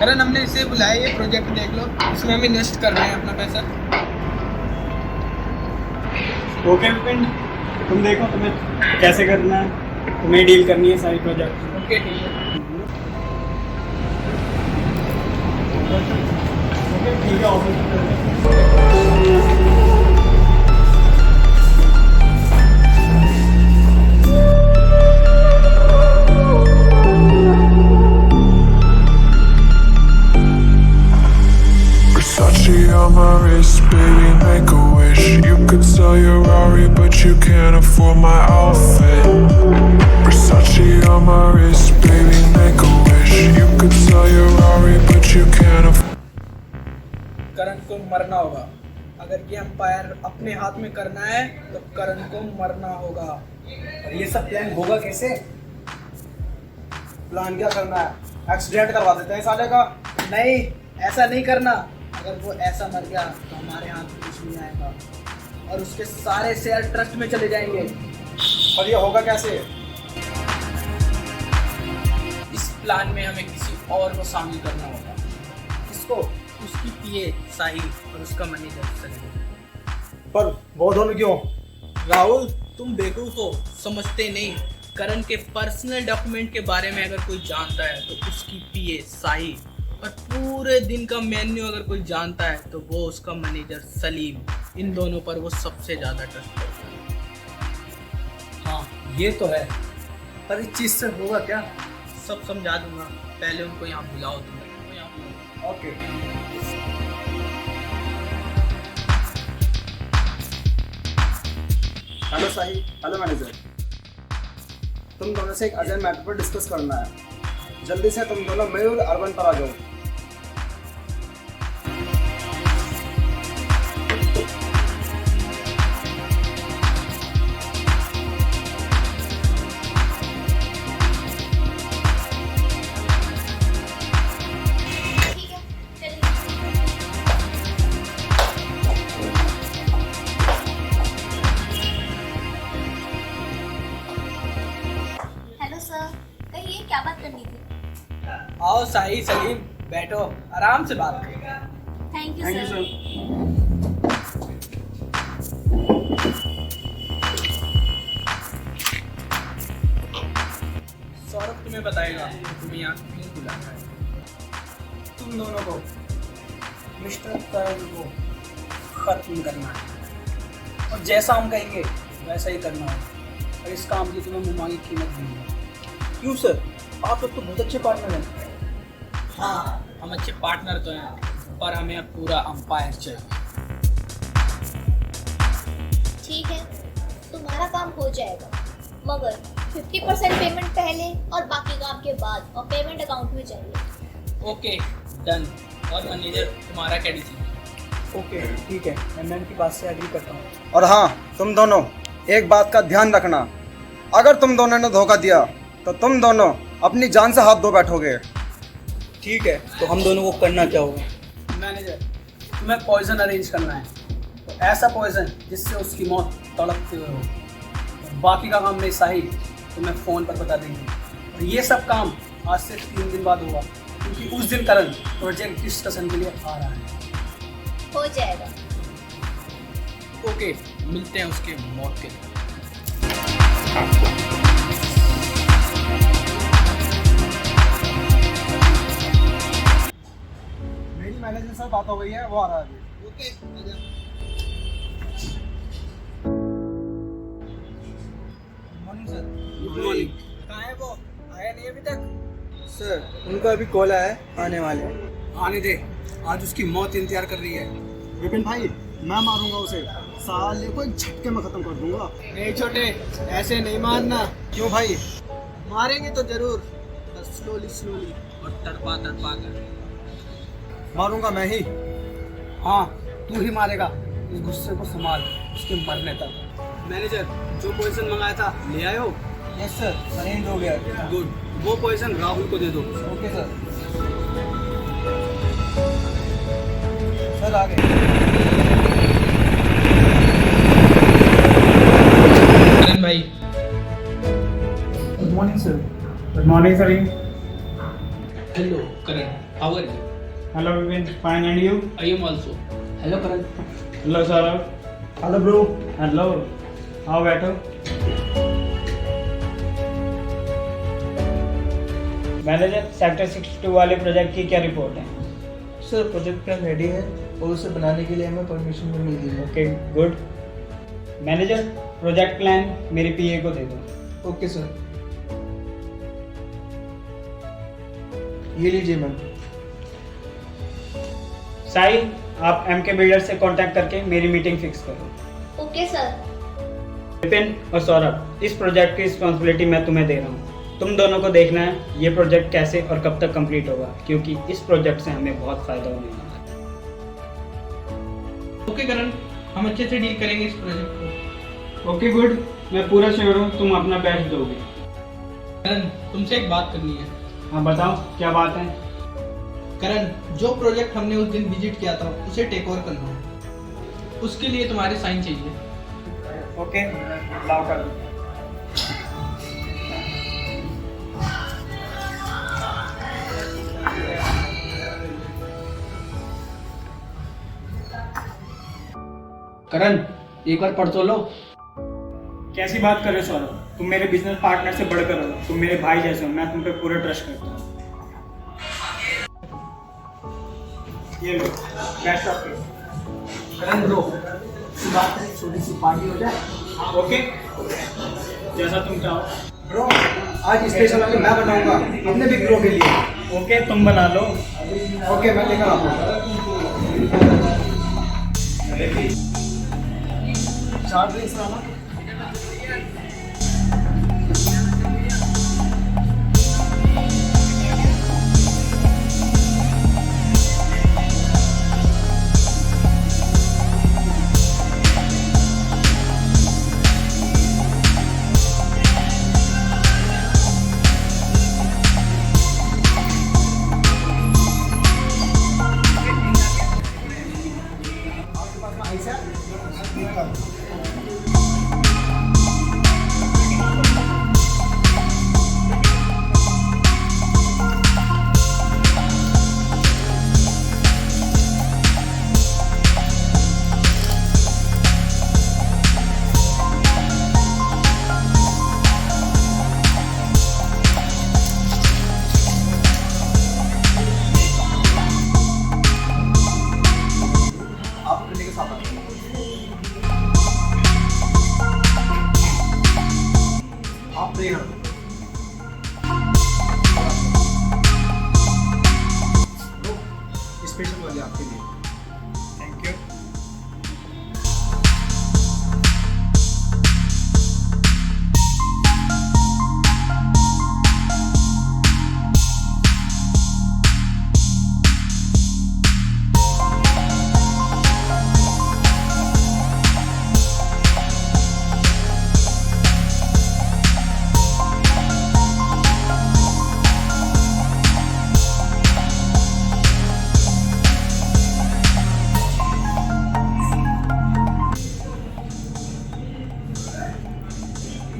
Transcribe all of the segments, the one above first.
करण, हमने इसे बुलाया, ये प्रोजेक्ट देख लो, इसमें हम इन्वेस्ट कर रहे हैं अपना पैसा। ओके विपिन, तुम देखो तुम्हें कैसे करना है, तुम्हें डील करनी है सारी प्रोजेक्ट। ओके ठीक है। ओके ठीक है, ऑफिस में करते हैं। Versace on my wrist, baby, make a wish. You could sell your Rari, but you can't afford my outfit. Versace on my wrist, baby, make a wish. You could sell your Rari, but you can't afford. करण को मरना होगा। अगर ये empire अपने हाथ में करना है तो करण को मरना होगा। और ये सब प्लान होगा कैसे? प्लान क्या करना है? एक्सीडेंट करवा देते हैं साले का। नहीं, ऐसा नहीं करना। अगर वो ऐसा मर गया तो हमारे हाथ में कुछ नहीं आएगा और उसके सारे शेयर ट्रस्ट में चले जाएंगे। और ये होगा कैसे? इस प्लान में हमें किसी और को शामिल करना होगा। किसको? उसकी पीए साहिल और उसका मैनेजर संजय। पर वो दोनों क्यों? राहुल, तुम बेवकूफ हो, समझते नहीं। करण के पर्सनल डॉक्यूमेंट के बारे में अगर कोई जानता है तो उसकी पीए साहिल, और पूरे दिन का मेन्यू अगर कोई जानता है तो वो उसका मैनेजर सलीम। इन दोनों पर वो सबसे ज़्यादा ट्रस्ट करता है। हाँ, ये तो है, पर इस चीज़ से होगा क्या? सब समझा दूंगा, पहले उनको यहाँ बुलाओ। तुम यहाँ बुलाओ। ओके। हेलो साहिल, हेलो मैनेजर। तुम दोनों से एक अर्जेंट मैटर पर डिस्कस करना है। जल्दी से तुम दोनों मयूर अर्बन पर आ जाओ। हेलो सर, कहिए क्या बात करनी थी? आओ साहिल, सलीम, बैठो, आराम से बात करो। Thank you thank you sir. Sir. Saurabh तुम्हें बताएगा तुम्हें यहाँ क्यों बुलाया है। तुम दोनों को मिस्टर करण को खत्म करना है और जैसा हम कहेंगे वैसा ही करना है। और इस काम की तुम्हें मुँह मांगी कीमत देनी है। क्यों सर, आप लोग तो बहुत अच्छे पार्टनर हैं। हाँ, हम अच्छे पार्टनर तो हैं, पर हमें पूरा अंपायर चाहिए। ठीक है, तुम्हारा काम हो जाएगा, मगर 50% पेमेंट पहले और बाकी काम के बाद, और पेमेंट अकाउंट में चाहिए। Okay, done. और मैनेजर, तुम्हारा क्या डिसीजन? ओके ठीक है, मैं मैम की बात से एग्री करता हूँ। और हाँ, तुम दोनों एक बात का ध्यान रखना, अगर तुम दोनों ने धोखा दिया तो तुम दोनों अपनी जान से हाथ धो बैठोगे। ठीक है, तो हम दोनों को करना क्या होगा? मैनेजर, तुम्हें पॉइजन अरेंज करना है, तो ऐसा पॉइजन जिससे उसकी मौत तड़पते हुए हो। बाकी का काम में साहिल तुम्हें फ़ोन पर बता देंगे। और ये सब काम आज से 3 दिन बाद होगा, क्योंकि उस दिन करण प्रोजेक्ट डिस्कशन के लिए आ रहा है। हो जाएगा। ओके, मिलते हैं उसके मौत के लिए। मेरी मैनेजर से बात हो गई है, वो आ रहा है अभी। Okay, morning sir. Good morning. कहाँ है वो? आया नहीं अभी तक? सर, उनका अभी कॉल आया है, आने वाले हैं। आने दे, आज उसकी मौत इंतजार कर रही है। विपिन भाई, मैं मारूंगा उसे, साले को एक झटके में खत्म कर दूंगा। नहीं छोटे, ऐसे नहीं मारना। क्यों भाई? मारेंगे तो जरूर, बस स्लोली स्लोली और तड़पा तड़पा कर। मारूंगा मैं ही। हाँ, तू ही मारेगा। इस गुस्से को संभाल, उसके मरने तक। मैनेजर, जो पॉइजन मंगाया था ले आए हो? यस सर, अरेंज हो गया। गुड, वो पॉइजन राहुल को दे दो। Okay sir. सर आ गए। करण भाई। Good morning sir. Good morning sir. Hello Karan. How are you? Hello, Vivin. Fine, and you? I am also. Hello, Karan. Hello, Saurav. Hello bro. Hello. आओ बैठो। Manager, sector 62 वाले project की क्या report है? Sir project plan ready है और उसे बनाने के लिए हमें परमिशन भी मिल गई है। Okay, good. Manager, project plan मेरी पीए को दे दो। ओके सर, ये लीजिए मैम। साई, आप एमके बिल्डर से कांटेक्ट करके मेरी मीटिंग फिक्स करो। Okay sir. विपिन और सौरभ, इस प्रोजेक्ट की रिस्पॉन्सिबिलिटी मैं तुम्हें दे रहा हूँ। तुम दोनों को देखना है ये प्रोजेक्ट कैसे और कब तक कंप्लीट होगा, क्योंकि इस प्रोजेक्ट से हमें बहुत फायदा होने वाला है। ओके करण, हम अच्छे से डील करेंगे इस प्रोजेक्ट को। Okay, good. मैं पूरा श्योर हूँ तुम अपना बेस्ट दोगे। करण, तुमसे एक बात करनी है। हाँ, बताओ क्या बात है। करण, जो प्रोजेक्ट हमने उस दिन विजिट किया था उसे टेक ओवर करना है। उसके लिए तुम्हारे साइन चाहिए। ओके, लाओ कर दो। करण, एक बार पढ़ तो लो। कैसी बात कर रहे हो सौरभ? तुम मेरे बिजनेस पार्टनर से बढ़कर हो, तुम मेरे भाई जैसे हो, मैं तुम पे पूरा ट्रस्ट करता हूँ। ये लो, best of luck. Karan bro, इसी बात पर एक छोटी सी पार्टी हो जाए। हाँ, ओके, जैसा तुम चाहो। ब्रो, आज स्पेशल वाली मैं बनाऊंगा अपने बिग ब्रो के लिए। ओके, तुम बना लो। ओके, मैं लेकर आता हूँ। 4 ड्रिंक्स लाना। स्पेशल वाली आपके लिए। Thank you.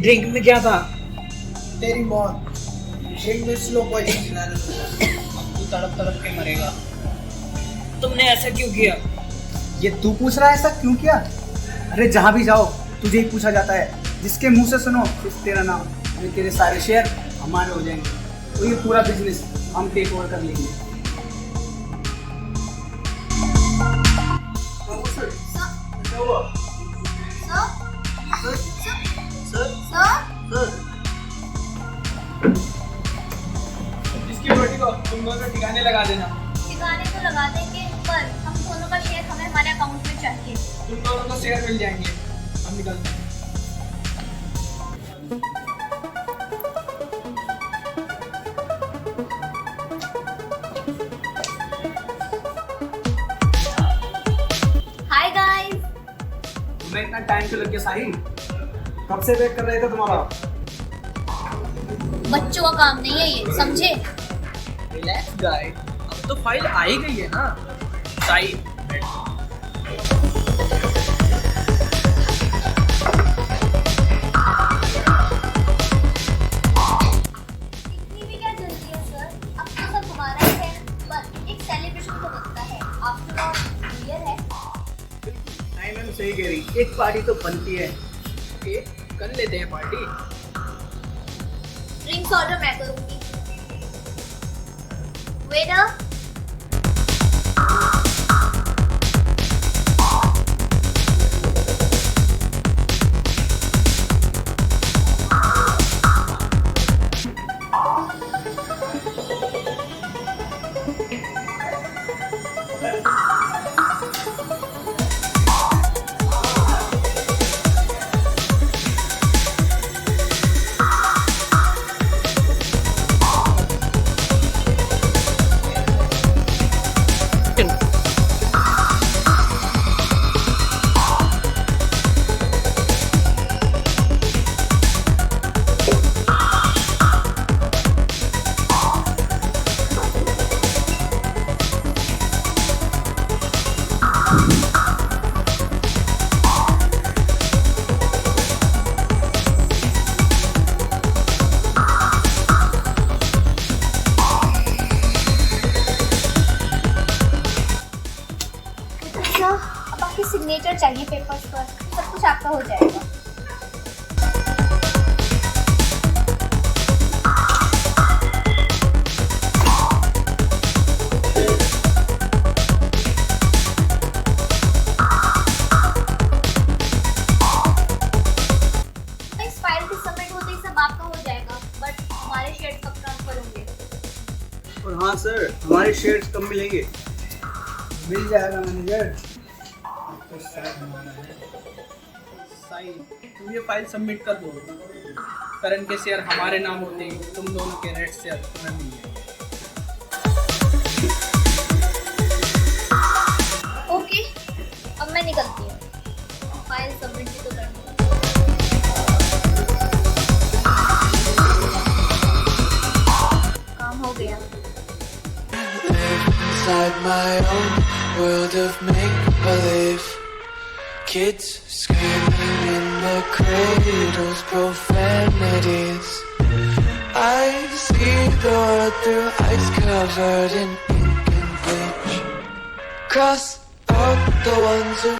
ड्रिंक में क्या था? तेरी मौत। ड्रिंक में स्लो पॉइजन। तू तड़प तड़प के मरेगा। तुमने ऐसा क्यों किया? ये तू पूछ रहा है ऐसा क्यों किया? अरे जहाँ भी जाओ तुझे ही पूछा जाता है। जिसके मुंह से सुनो सिर्फ तेरा नाम, अरे तेरे सारे शेयर हमारे हो जाएंगे। तो ये पूरा बिजनेस हम टेक ओवर कर लेंगे। इसकी रोटी को तुम दोनों ठिकाने लगा देना। ठिकाने तो लगा देंगे, पर हम दोनों का शेयर हमें हमारे अकाउंट में चाहिए। तुम दोनों को शेयर मिल जाएंगे। हम निकलते हैं। Hi guys. तुम्हें इतना टाइम क्यों लग गया साहिल? कब से वेट कर रहे थे तुम्हारा? बच्चों का काम नहीं है ये, समझे? रिलैक्स गाइस, अब तो फाइल आ ही गई है ना। साई, इतनी भी क्या जल्दी है सर? अब तो सब हमारा ही है। बस सही कह रही, एक पार्टी तो बनती है। ओके, कर लेते हैं पार्टी। ड्रिंक्स ऑर्डर मैं करूंगी। वेटर, अब आपकी सिग्नेचर चाहिए पेपर्स पर, सब कुछ आपका हो जाएगा। इस फाइल के सबमिट होते ही सब आपका हो जाएगा, बट हमारे शेयर्स कब ट्रांसफर होंगे? और हाँ सर, हमारे शेयर्स कब मिलेंगे? मिल जाएगा मैनेजर। साई, तुम ये फाइल सबमिट कर दो। करण के शेयर हमारे नाम होते हैं, तुम दोनों के रेड शेयर तुम्हें मिल जाएंगे। ओके, अब मैं निकलती हूँ। फाइल सबमिट भी तो करनी है। काम हो गया। Inside my own world of make-believe. Kids screaming in the cradles, profanities. I see the world through ice covered in ink and bleach. Cross out the ones who